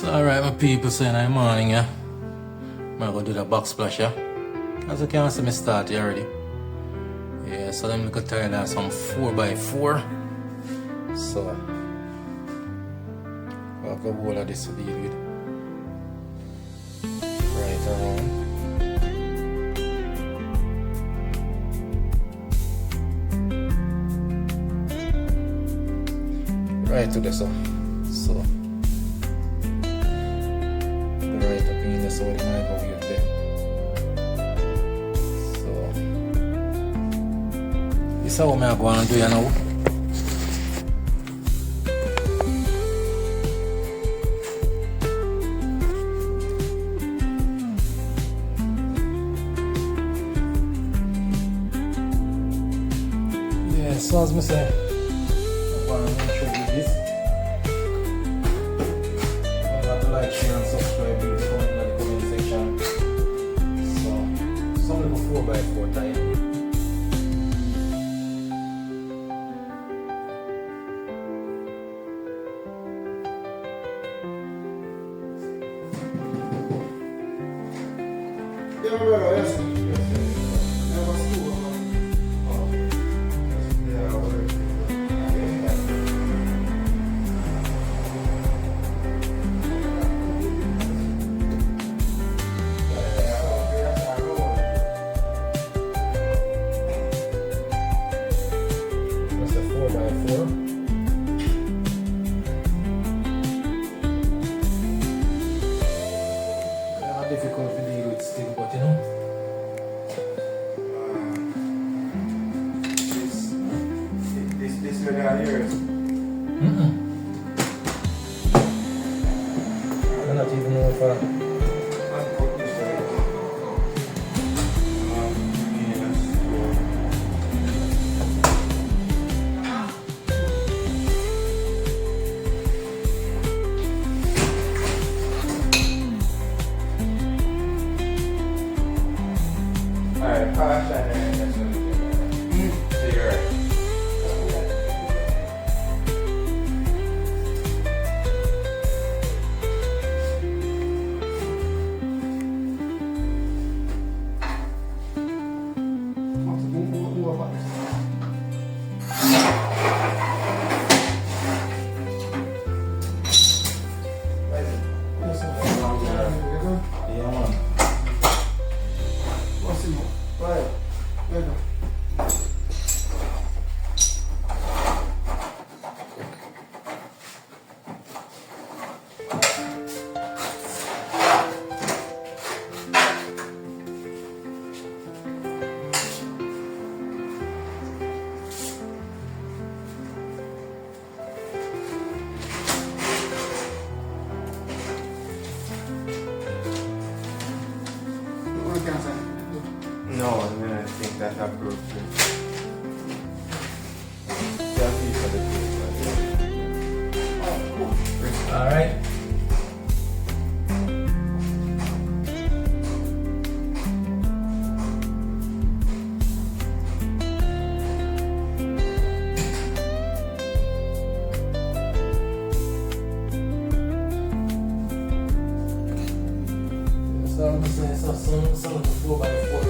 Alright, my people, saying in the morning, yeah. I'm gonna do the backsplash, yeah. As you can see, me start here already. Yeah, so I'm gonna try that some 4x4. So, I'll go all of this to deal with. Right around. Right to this, so. Right up in this, so it might go here there. So, this is how I'm going to do, you know. Yeah, so as I say, I'm going to make sure with this. Like, share and subscribe, leave the comment in the comment section. So, some little 4x4 tire. Yeah, brother, yes. Difficult to deal with still, but you know. This many years. I don't even know if Alright, crash that and that's what so you're right. yeah, man. Right. There you go. No, I mean, I think that's approved. Alright. So I'm just saying some of the 4x4.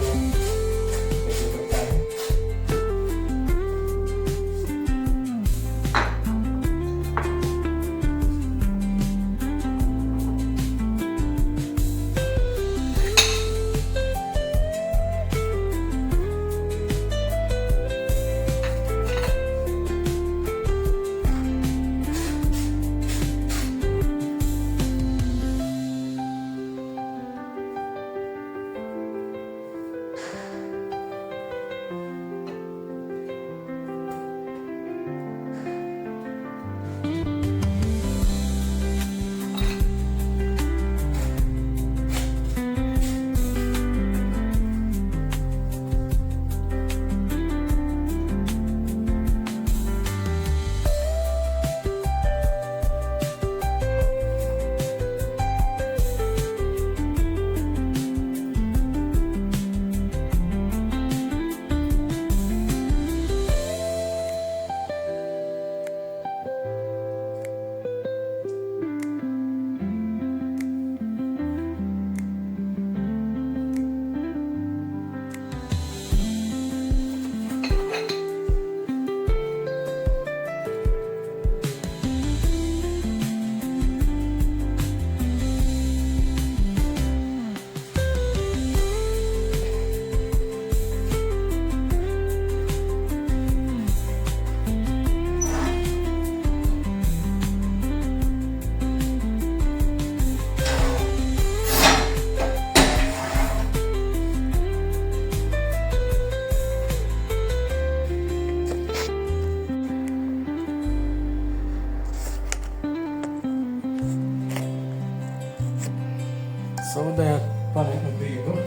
so with that, panic my people.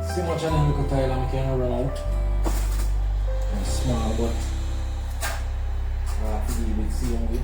See much of them little tile I can run out. It's small, but I have to leave it same way.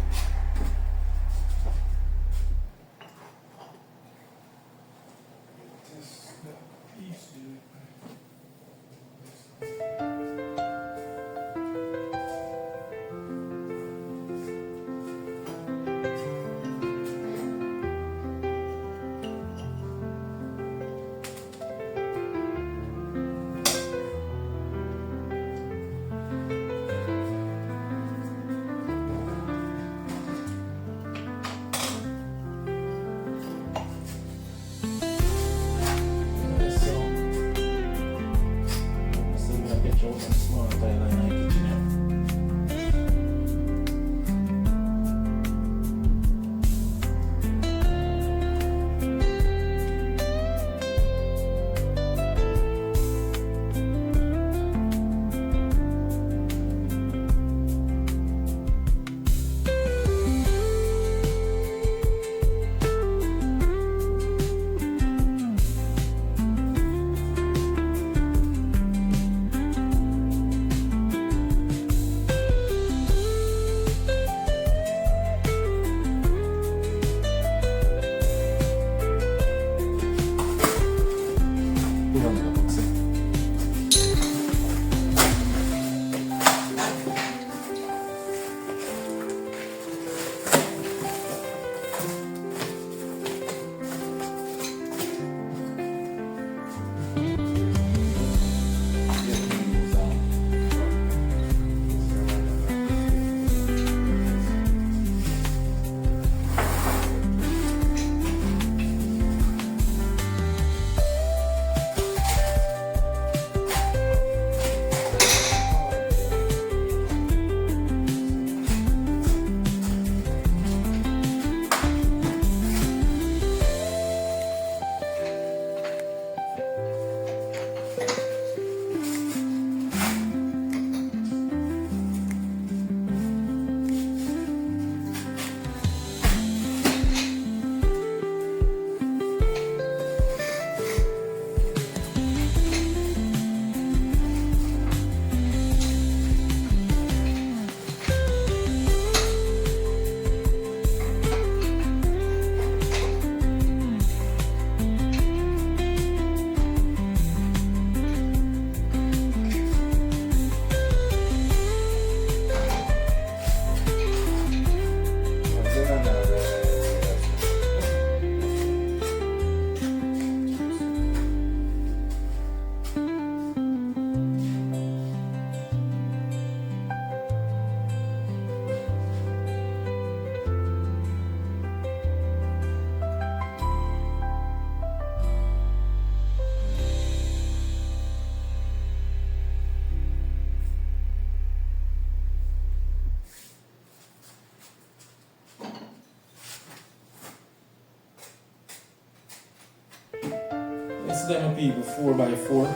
This is gonna be 4x4,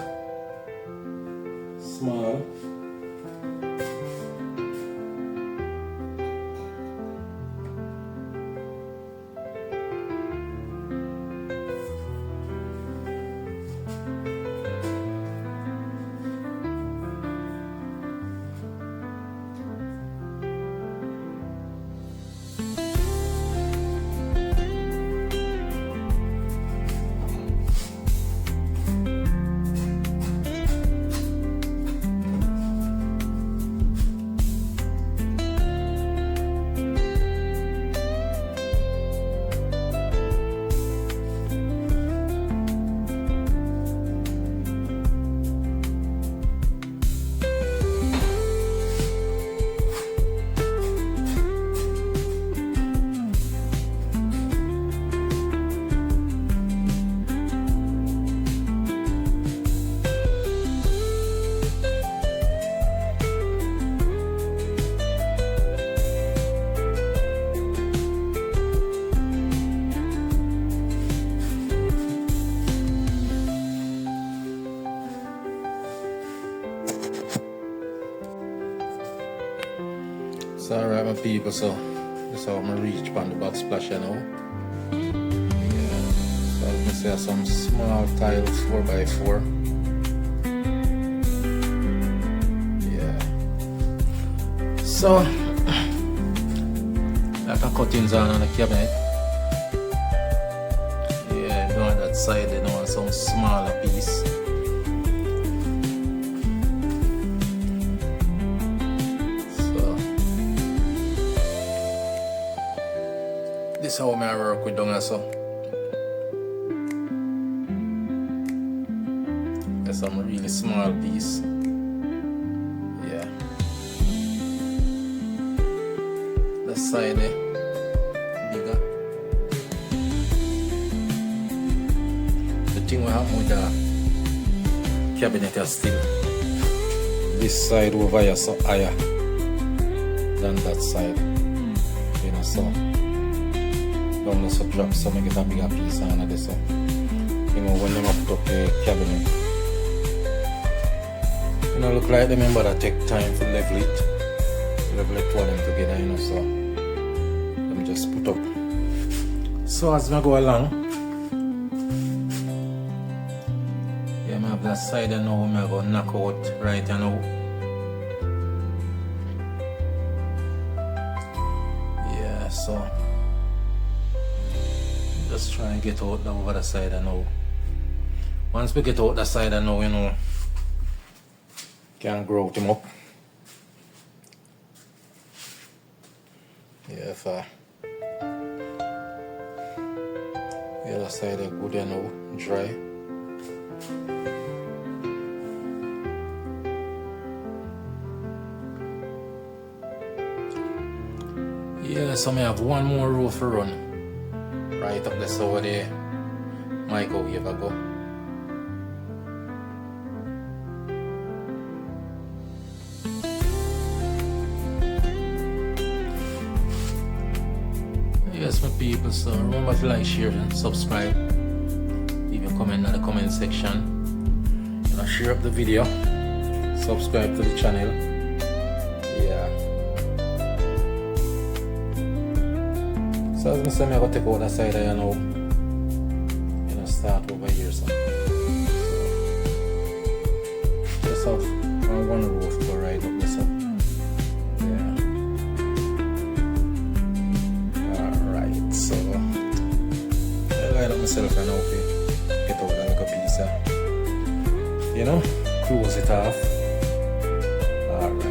small. It's alright my people, so this so I'm gonna reach on the backsplash now. Yeah, so I'm gonna say some small tiles 4x4. Yeah, so like a cuttings on the cabinet. Yeah, you on that side, you know, some smaller piece. This is how I work with down so. That's some really small piece. Yeah. The side there, bigger. The thing we happen with the cabinet is still this side over here so higher than that side. You know, so don't let it drop so make it a bigger piece on this. So, you know, when they put up the cabinet, you know, look like the member that take time to level it all them together, you know, so let me just put up. So as I go along, yeah, I have that side and now I'm going to knock out right now. Yeah, so just try and get out the over the side and now. Once we get out the side and now, you know, can grow them up. Yeah, if the other side is good and now, dry. Yeah, so I have one more row for run. Right up this over there, microwave I go. Yes, my people, so remember to like, share and subscribe. Leave a comment in the comment section. You know, share up the video, subscribe to the channel. Yeah. So as I said, I'm going to take out the side there now. You know, start over here. So just have one row to go right up this up. Yeah. Alright, so I line up myself and now get out that little piece. You know, close it off. Alright.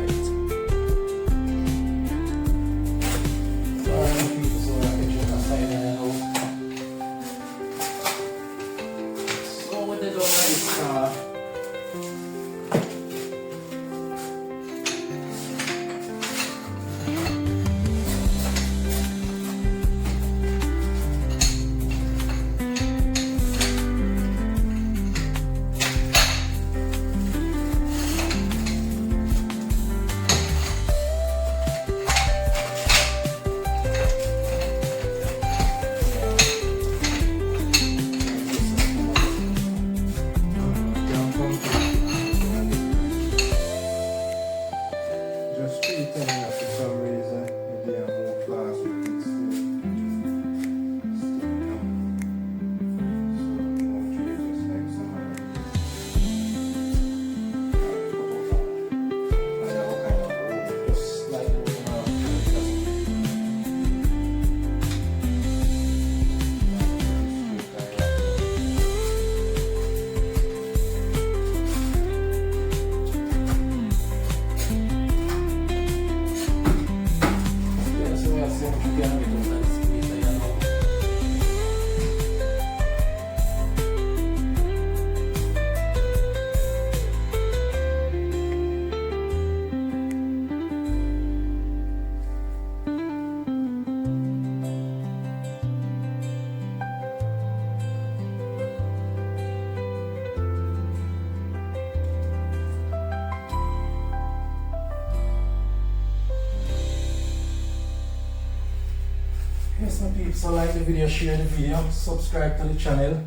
Yes, my people, so like the video, share the video, subscribe to the channel,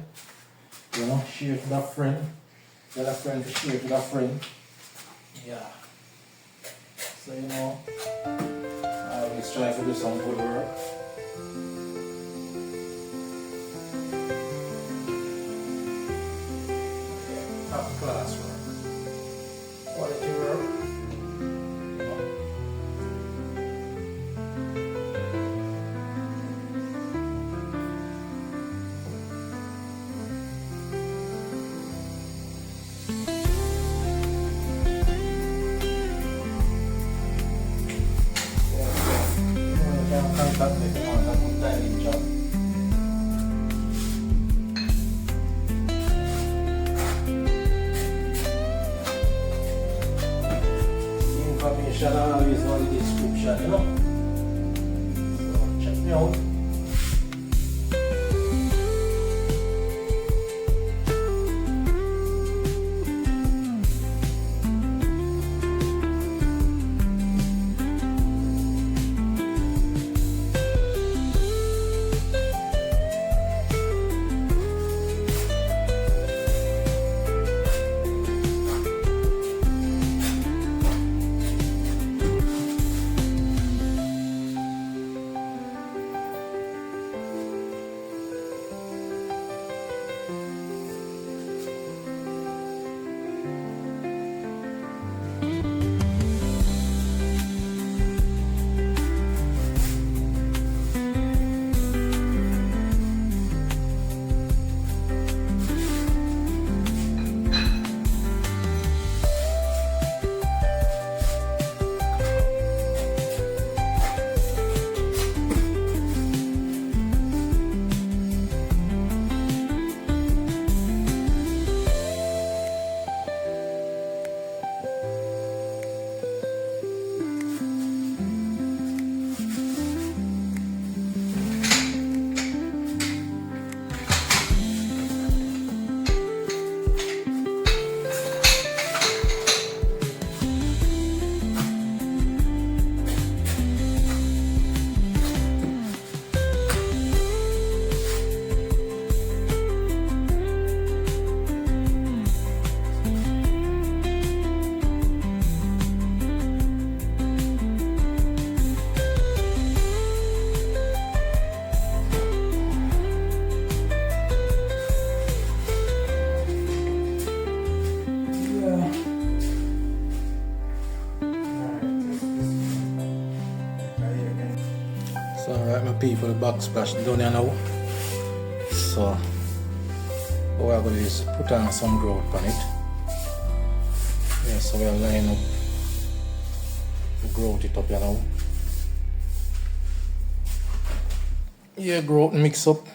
you know, share to that friend, tell a friend to share to that friend. Yeah. So, you know, I always Let's try to do some good work. Top class work. Quality work. Contact with the styling job. Information always on the description, you know. So check me out. So alright my people, the backsplash done here now. So what we're going to do is put on some grout on it. Yeah, so we'll line up the grout it up here now. Yeah, grout mix up.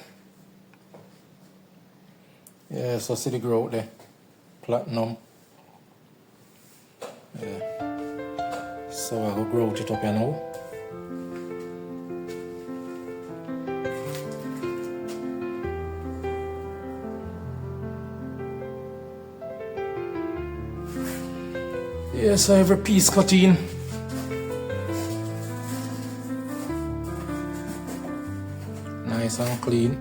Yeah, so see the grout there. Platinum. Yeah. So I'll grout it up here now. Yeah, so every piece cut in. Nice and clean.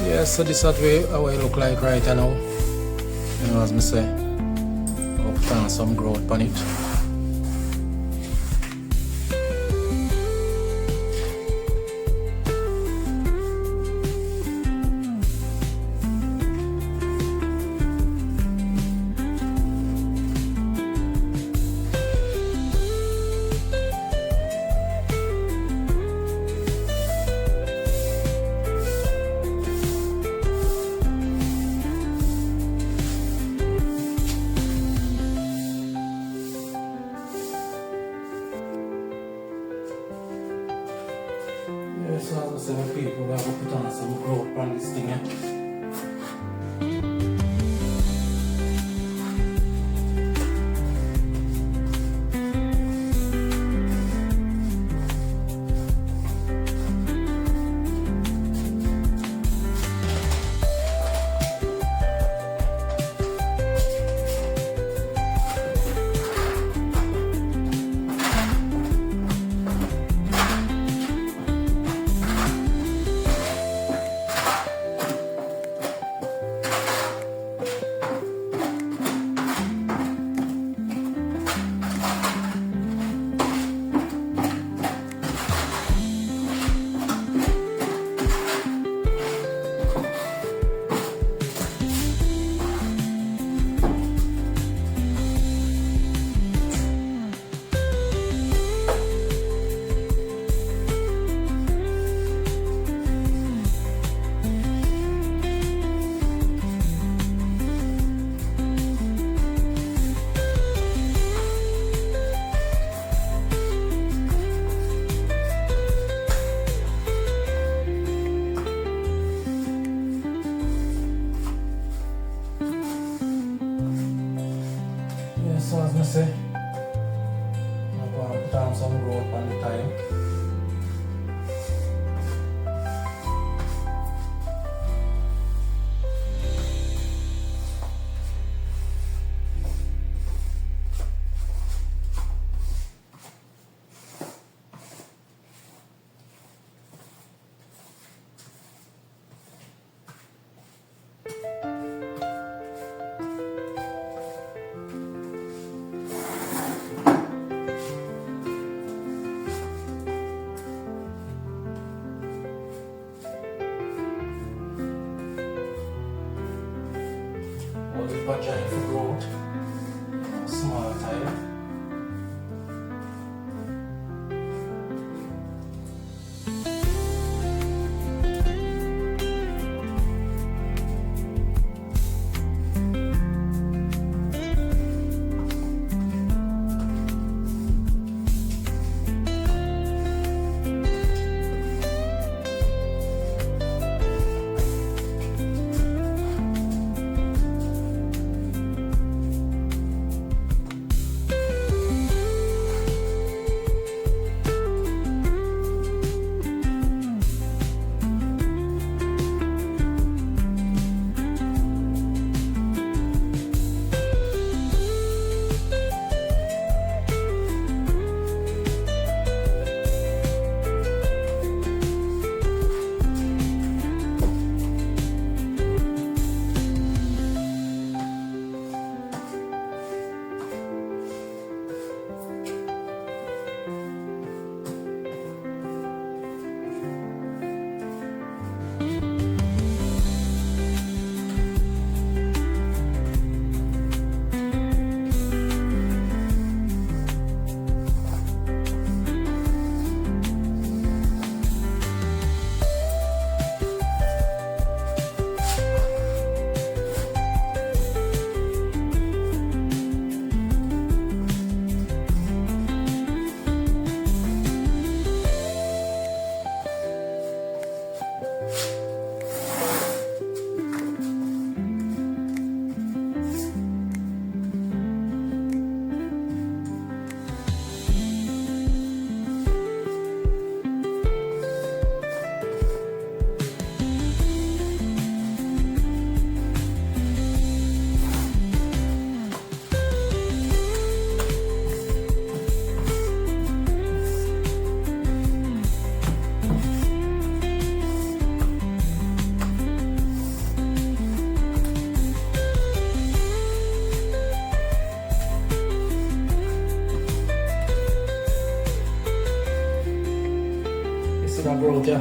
Yeah, so this is how it look like right now. You know, as I say, I'll put on some grout on it. So as I say, people will put on some grout on this thing. say I'm going to put on some growth on the tile. All the vagina for growth, small tile. That growth, yeah.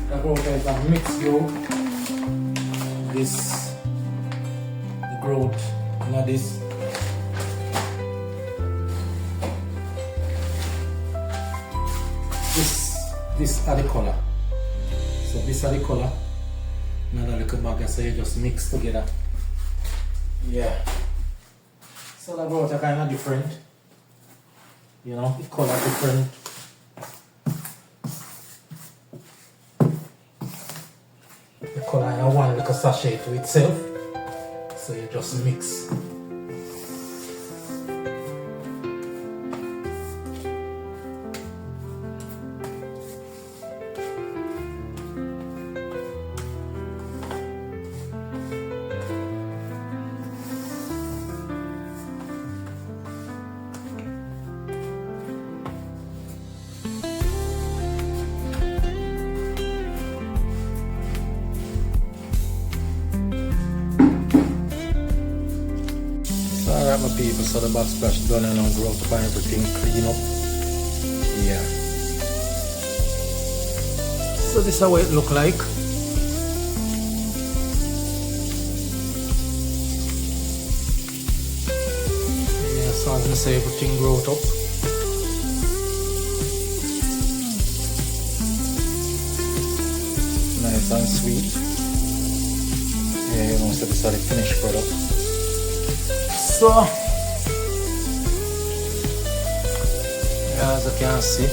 That growth is a mixed growth. This, the growth, not this. This are the color. So this are the color. Another little bag, so you just mix together. Yeah. So the growth are kind of different. You know, the color different. The color in one little sachet to itself, so you just mix. Alright my people, so the backsplash done and I'm going to find everything clean up. Yeah. So this is how it look like. Yeah, so as I say, everything growth up. Nice and sweet. Yeah, you know, so this is the finished product. So, as you can see,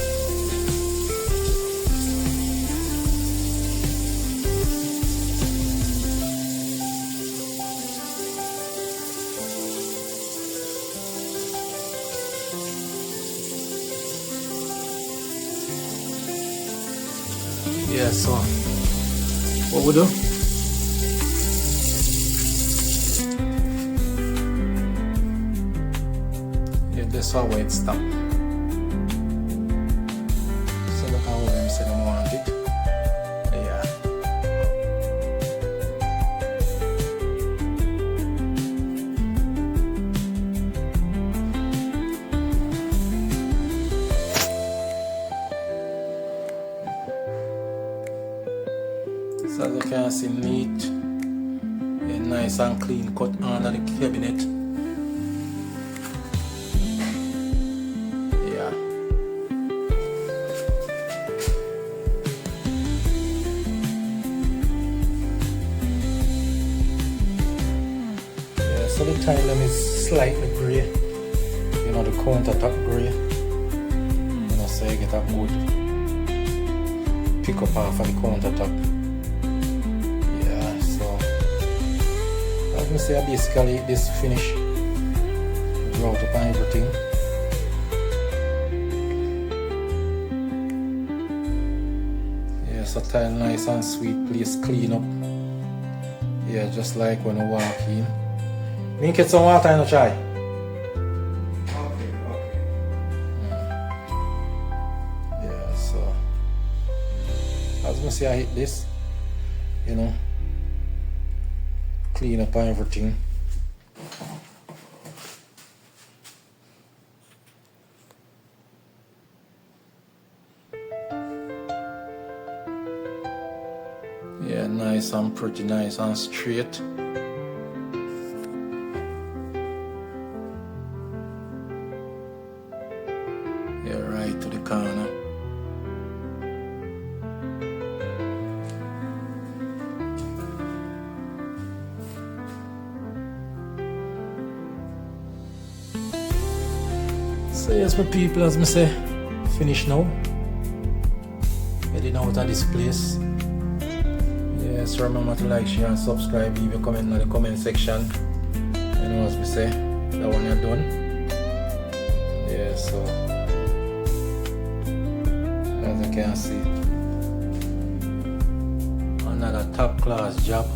Yeah, so what we do? Yeah, that's how it stop. So look how them say they want it. Yeah. So as you can see, neat and nice and clean cut under the cabinet. Yeah. Yeah, so the tile is slightly grey. You know, the countertop grey. You know, so you get a good pick up off of the countertop. As I say, basically this finish grout up and everything. Yeah, so tile nice and sweet, please clean up. Yeah, just like when you walk in. Me get some water in the chai. Okay. Yeah, so as I say, I hit this, you know, clean up everything. Yeah, nice and pretty, nice and straight. Yeah, right to the corner. So yes, my people, as I say, finish now. Heading out of this place. Yes, remember to like, share and subscribe. Leave a comment in the comment section. You know, as we say, that one you're done. Yeah, so as you can see, another top class job.